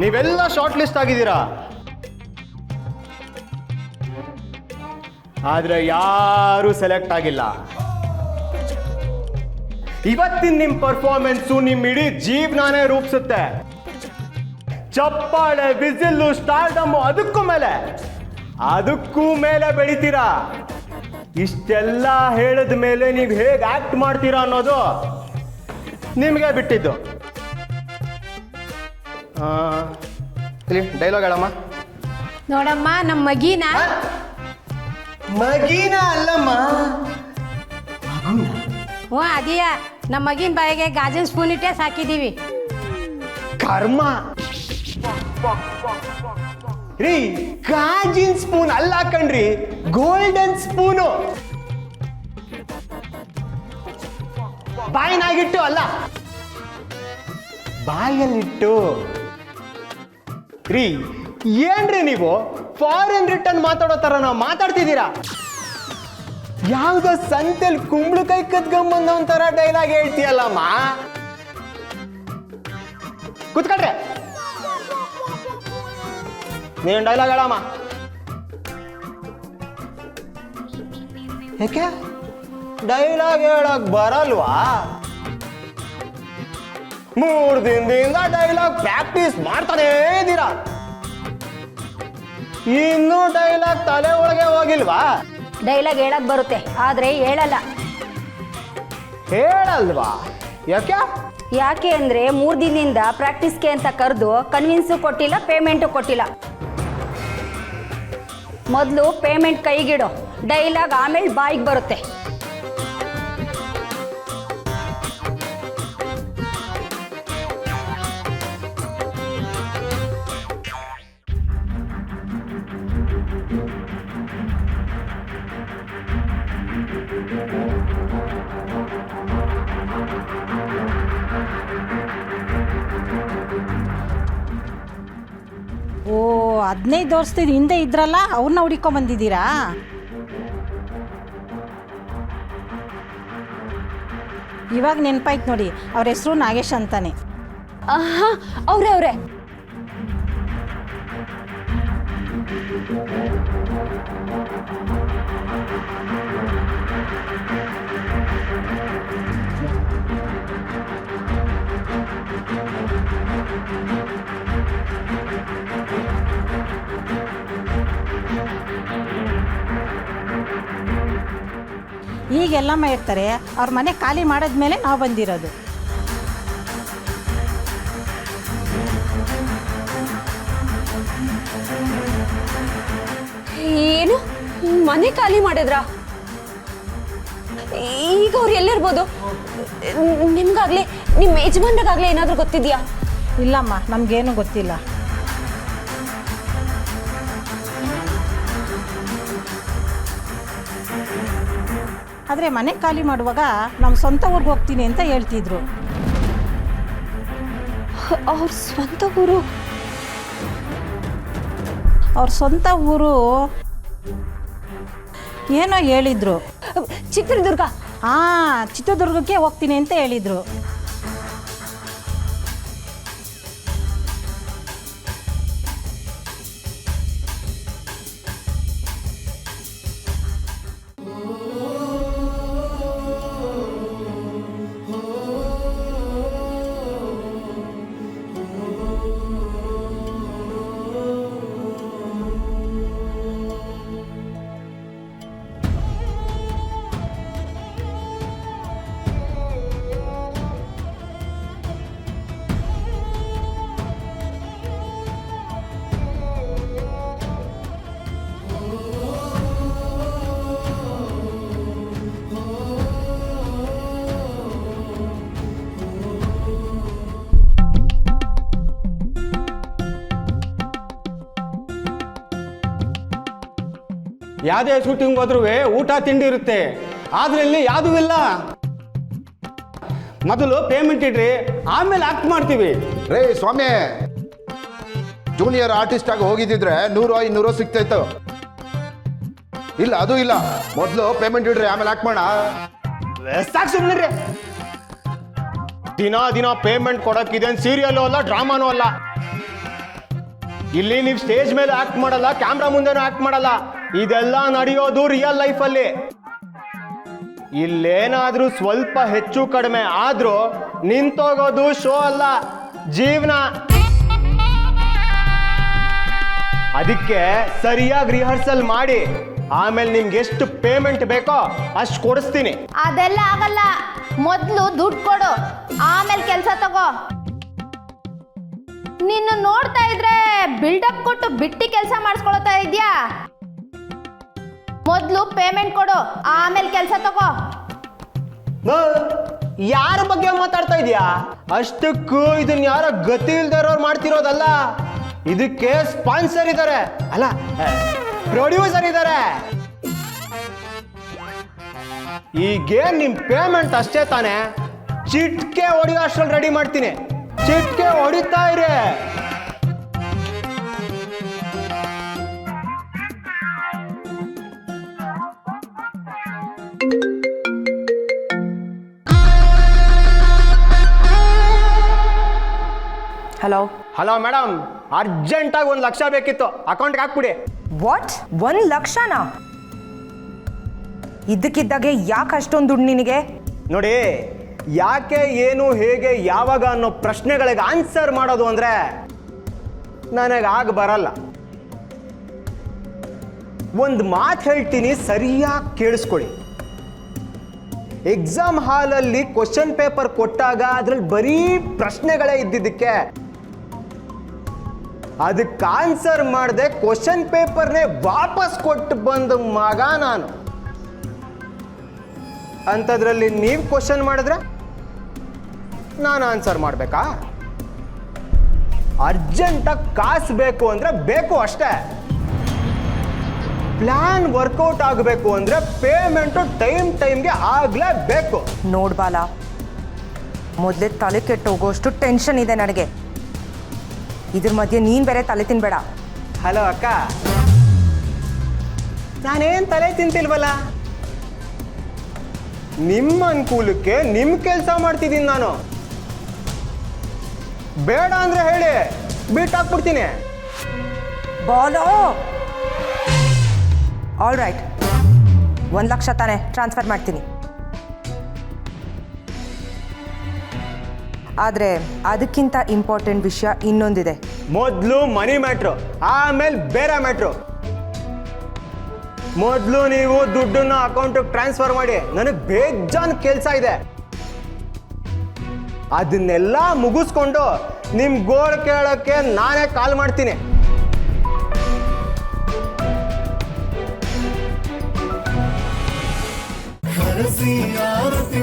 ನೀವೆಲ್ಲ short list ಆಗಿದ್ದೀರಾ, ಆದ್ರೆ ಯಾರು ಸೆಲೆಕ್ಟ್ ಆಗಿಲ್ಲ. ಇವತ್ತಿನ ನಿಮ್ ಪರ್ಫಾರ್ಮೆನ್ಸು ನಿಮ್ ಇಡೀ ಜೀವನಾನೇ ರೂಪಿಸುತ್ತೆ. ಚಪ್ಪಾಳೆ, ಬಿಸಿಲು, ಸ್ಟಾರ್ಡಮ್ಮು, ಅದಕ್ಕೂ ಮೇಲೆ ಬೆಳಿತೀರಾ. ಇಷ್ಟೆಲ್ಲ ಹೇಳಿದ ಮೇಲೆ ನೀವು ಹೇಗೆ ಆಕ್ಟ್ ಮಾಡ್ತೀರಾ ಅನ್ನೋದು ನಿಮಗೆ ಬಿಟ್ಟಿದ್ದು. ಇಲ್ಲಿ ಡೈಲಾಗ್ ಹೇಳಮ್ಮ. ನೋಡಮ್ಮ, ನಮ್ಮ ಮಗಿನ ಅಲ್ಲಮ್ಮ, ಹ್ಞೂ ಅದಿಯ, ನಮ್ಮ ಮಗಿನ ಬಾಯಿಗೆ ಗಾಜಿನ ಸ್ಪೂನ್ ಇಟ್ಟೆ ಸಾಕಿದೀವಿ. ಕರ್ಮ ರೀ, ಗಾಜಿನ ಸ್ಪೂನ್ ಅಲ್ಲ ಕಣ್ರಿ, ಗೋಲ್ಡನ್ ಸ್ಪೂನು. ಬಾಯಿನಾಗಿಟ್ಟು ಅಲ್ಲ, ಬಾಯಲ್ಲಿಟ್ಟು. ರೀ ಏನ್ರಿ ನೀವು ಫಾರಿನ್ ರಿಟರ್ನ್ ಮಾತಾಡೋ ತರ ನಾವು ಮಾತಾಡ್ತಿದ್ದೀರಾ? ಯಾವ್ದೋ ಸಂತೆಲ್ ಕುಂಬಳಕಾಯಿ ಕದ್ಕೊಂಬಂದ ಒಂಥರ ಡೈಲಾಗ್ ಹೇಳ್ತೀಯಲ್ಲಮ್ಮ. ಕೂತ್ಕೊಳ್ರೆ, ನೀನು ಡೈಲಾಗ್ ಹೇಳಮ್ಮ. ಯಾಕೆ ಡೈಲಾಗ್ ಹೇಳಕ್ ಬರಲ್ವಾ? 3 ದಿನದಿಂದ ಡೈಲಾಗ್ ಪ್ರಾಕ್ಟೀಸ್ ಮಾಡ್ತಾನೇ ಇದ್ದೀರಾ, ಇನ್ನೂ ಡೈಲಾಗ್ ತಲೆ ಒಳಗೆ ಹೋಗಿಲ್ವಾ? ಡೈಲಾಗ್ ಹೇಳಕ್ ಬರುತ್ತೆ, ಆದ್ರೆ ಹೇಳಲ್ವಾ? ಯಾಕೆ ಅಂದ್ರೆ 3 ದಿನದಿಂದ ಪ್ರಾಕ್ಟೀಸ್ಗೆ ಅಂತ ಕರೆದು ಕನ್ವಿನ್ಸು ಕೊಟ್ಟಿಲ್ಲ, ಪೇಮೆಂಟು ಕೊಟ್ಟಿಲ್ಲ. ಮೊದಲು ಪೇಮೆಂಟ್ ಕೈಗಿಡೋ, ಡೈಲಾಗ್ ಆಮೇಲೆ ಬಾಯಿಗೆ ಬರುತ್ತೆ. ಓ, 15 ವರ್ಷದ ಹಿಂದೆ ಇದ್ರಲ್ಲ, ಅವ್ರನ್ನ ಹುಡ್ಕೊಂಬಂದಿದ್ದೀರಾ? ಇವಾಗ ನೆನಪಾಯ್ತು ನೋಡಿ, ಅವ್ರ ಹೆಸರು ನಾಗೇಶ್ ಅಂತಾನೆ. ಅವ್ರೆ ಈಗೆಲ್ಲಮ್ಮ ಇರ್ತಾರೆ, ಅವ್ರ ಮನೆ ಖಾಲಿ ಮಾಡಿದ್ಮೇಲೆ ನಾವು ಬಂದಿರೋದು. ಏನು ಮನೆ ಖಾಲಿ ಮಾಡಿದ್ರಾ? ಈಗ ಅವ್ರು ಎಲ್ಲಿರ್ಬೋದು? ನಿಮ್ಗಾಗ್ಲಿ ನಿಮ್ಮ ಯಜಮಾನ್ರಿಗಾಗ್ಲಿ ಏನಾದ್ರೂ ಗೊತ್ತಿದ್ಯಾ? ಇಲ್ಲಮ್ಮ, ನಮಗೇನು ಗೊತ್ತಿಲ್ಲ. ಆದರೆ ಮನೆ ಖಾಲಿ ಮಾಡುವಾಗ ನಮ್ಮ ಸ್ವಂತ ಊರಿಗೆ ಹೋಗ್ತೀನಿ ಅಂತ ಹೇಳ್ತಿದ್ರು. ಅವ್ರ ಸ್ವಂತ ಊರು? ಅವ್ರ ಸ್ವಂತ ಊರು ಏನೋ ಹೇಳಿದ್ರು. ಚಿತ್ರದುರ್ಗ? ಚಿತ್ರದುರ್ಗಕ್ಕೆ ಹೋಗ್ತೀನಿ ಅಂತ ಹೇಳಿದ್ರು. ಯಾವುದೇ ಶೂಟಿಂಗ್ ಹೋದ್ರೂ ಊಟ ತಿಂಡಿ ಇರುತ್ತೆ, ಆದ್ರೆ ಇಲ್ಲಿ ಯಾವುದೂ ಇಲ್ಲ. ಮೊದಲು ಪೇಮೆಂಟ್ ಇಡ್ರಿ, ಆಮೇಲೆ ಆಕ್ಟ್ ಮಾಡ್ತೀವಿ. ರೇ ಸ್ವಾಮಿ, ಜೂನಿಯರ್ ಆರ್ಟಿಸ್ಟ್ ಆಗಿ ಹೋಗಿದ್ದಿದ್ರೆ 100-200 ಸಿಗ್ತಾಯಿತ್ತು. ಇಲ್ಲ, ಅದು ಇಲ್ಲ. ಮೊದಲು ಪೇಮೆಂಟ್ ಇಡ್ರಿ, ಆಮೇಲೆ ಆಕ್ಟ್ ಮಾಡೋಣ. ಸಾಕು ಸುಮ್ಮನೆ. ದಿನ ಪೇಮೆಂಟ್ ಕೊಡೋಕ್ಕಿದೆ, ಸೀರಿಯಲ್ಲು ಅಲ್ಲ, ಡ್ರಾಮಾನೂ ಅಲ್ಲ. ಇಲ್ಲಿ ನೀವು ಸ್ಟೇಜ್ ಮೇಲೆ ಆಕ್ಟ್ ಮಾಡಲ್ಲ, ಕ್ಯಾಮ್ರಾ ಮುಂದೆನೂ ಆಕ್ಟ್ ಮಾಡಲ್ಲ. ಇದೆಲ್ಲ ನಡೆಯೋದು ರಿಯಲ್ ಲೈಫಲ್ಲಿ. ಇಲ್ಲೇನಾದ್ರೂ ಸ್ವಲ್ಪ ಹೆಚ್ಚು ಕಡಿಮೆ ಆದ್ರೂ ನಿಂತೋಗೋದು ಶೋ ಅಲ್ಲ, ಜೀವನ. ಅದಕ್ಕೆ ಸರಿಯಾಗಿ ರಿಹರ್ಸಲ್ ಮಾಡಿ ಆಮೇಲೆ ನಿಮ್ಗೆ ಎಷ್ಟು ಪೇಮೆಂಟ್ ಬೇಕೋ ಅಷ್ಟು ಕೊಡಿಸ್ತೀನಿ. ಅದೆಲ್ಲ ಆಗಲ್ಲ. ಮೊದಲು ದುಡ್ಡು ಕೊಡು, ಆಮೇಲೆ ಕೆಲಸ ತಗೋ. ನಿನ್ನ ನೋಡ್ತಾ ಇದ್ರೆ ಬಿಲ್ಡಪ್ ಕೊಟ್ಟು ಬಿಟ್ಟಿ ಕೆಲಸ ಮಾಡಿಸ್ಕೊಳ್ತಾ ಇದ್ಯಾ? ಮೊದಲು ಪೇಮೆಂಟ್ ಕೊಡು, ಆಮೇಲೆ ಕೆಲಸ ತಗೋ. ಯಾರ ಬಗ್ಗೆ ಮಾತಾಡ್ತಾ ಇದೀಯಾ? ಅಷ್ಟಕ್ಕೂ ಇದನ್ನ ಯಾರ ಗತಿ ಇಲ್ದಿರೋರು ಮಾಡ್ತಿರೋದಲ್ಲ. ಇದಕ್ಕೆ ಸ್ಪಾನ್ಸರ್ ಇದ್ದಾರೆ, ಅಲ್ಲ ಪ್ರೊಡ್ಯೂಸರ್ ಇದ್ದಾರೆ. ಈಗೇನ್ ನಿಮ್ ಪೇಮೆಂಟ್ ಅಷ್ಟೇ ತಾನೆ, ಚಿಟ್ಕೆ ಹೊಡಿಯೋ ಅಷ್ಟ್ರಲ್ಲಿ ರೆಡಿ ಮಾಡ್ತೀನಿ. ಚಿಟ್ಕೆ ಹೊಡಿತಾ ಇರಿ. ಹಲೋ ಹಲೋ ಮೇಡಮ್, ಅರ್ಜೆಂಟಾಗಿ 1 ಲಕ್ಷ ಬೇಕಿತ್ತು, ಅಕೌಂಟ್ಗೆ ಹಾಕ್ಬಿಡಿ. ವಾಟ್? 1 ಲಕ್ಷನಾ? ಇದ್ದಕ್ಕಿದ್ದಾಗೆ ಯಾಕೆ ಅಷ್ಟೊಂದು ದುಡ್ಡು ನಿನಗೆ? ನೋಡಿ, ಯಾಕೆ, ಏನು, ಹೇಗೆ, ಯಾವಾಗ ಅನ್ನೋ ಪ್ರಶ್ನೆಗಳಿಗೆ ಆನ್ಸರ್ ಮಾಡೋದು ಅಂದರೆ ನನಗೆ ಬರಲ್ಲ. ಒಂದು ಮಾತು ಹೇಳ್ತೀನಿ, ಸರಿಯಾಗಿ ಕೇಳಿಸ್ಕೊಳ್ಳಿ. ಎಕ್ಸಾಮ್ ಹಾಲಲ್ಲಿ ಕ್ವಶನ್ ಪೇಪರ್ ಕೊಟ್ಟಾಗ ಅದರಲ್ಲಿ ಬರೀ ಪ್ರಶ್ನೆಗಳೇ ಇದ್ದಿದ್ದಕ್ಕೆ ಅದಕ್ಕೆ ಆನ್ಸರ್ ಮಾಡದೆ ಕ್ವಶನ್ ಪೇಪರ್ನೇ ವಾಪಸ್ ಕೊಟ್ಟು ಬಂದ ಮಗ ನಾನು. ಅಂಥದ್ರಲ್ಲಿ ನೀವು ಕ್ವಶನ್ ಮಾಡಿದ್ರೆ ನಾನು ಆನ್ಸರ್ ಮಾಡಬೇಕಾ? ಅರ್ಜೆಂಟಾಗಿ ಕಾಸು ಬೇಕು ಅಂದರೆ ಬೇಕು ಅಷ್ಟೇ. ಪ್ಲಾನ್ ವರ್ಕೌಟ್ ಆಗಬೇಕು ಅಂದರೆ ಪೇಮೆಂಟು ಟೈಮ್ಗೆ ಆಗಲೇಬೇಕು. ನೋಡ್ಬಾಲ, ಮೊದಲೇ ತಲೆ ಕೆಟ್ಟೋಗೋಷ್ಟು ಟೆನ್ಷನ್ ಇದೆ ನನಗೆ. ಇದ್ರ ಮಧ್ಯೆ ನೀನು ಬೇರೆ ತಲೆ ತಿನ್ಬೇಡ. ಹಲೋ ಅಕ್ಕ, ನಾನೇನು ತಲೆ ತಿಂತಿಲ್ವಲ್ಲ. ನಿಮ್ಮ ಅನುಕೂಲಕ್ಕೆ ನಿಮ್ಮ ಕೆಲಸ ಮಾಡ್ತಿದ್ದೀನಿ ನಾನು. ಬೇಡ ಅಂದ್ರೆ ಹೇಳಿ, ಬಿಟ್ಟಾಕ್ಬಿಡ್ತೀನಿ. ಬಾಲೋ, ಆಲ್ ರೈಟ್, 1 ಲಕ್ಷ ತಾನೆ, ಟ್ರಾನ್ಸ್ಫರ್ ಮಾಡ್ತೀನಿ. ಆದರೆ ಅದಕ್ಕಿಂತ ಇಂಪಾರ್ಟೆಂಟ್ ವಿಷಯ ಇನ್ನೊಂದಿದೆ. ಮೊದಲು ಮನಿ ಮ್ಯಾಟ್ರು, ಆಮೇಲೆ ಬೇರೆ ಮ್ಯಾಟ್ರು. ಮೊದಲು ನೀವು ದುಡ್ಡನ್ನ ಅಕೌಂಟಿಗೆ ಟ್ರಾನ್ಸ್ಫರ್ ಮಾಡಿ, ನನಗೆ ಬೇಜಾನ್ ಕೆಲಸ ಇದೆ. ಅದನ್ನೆಲ್ಲ ಮುಗಿಸ್ಕೊಂಡು ನಿಮ್ ಗೋಳ್ ಕೇಳೋಕ್ಕೆ ನಾನೇ ಕಾಲ್ ಮಾಡ್ತೀನಿ. ಹರಸಿ ಆರತಿ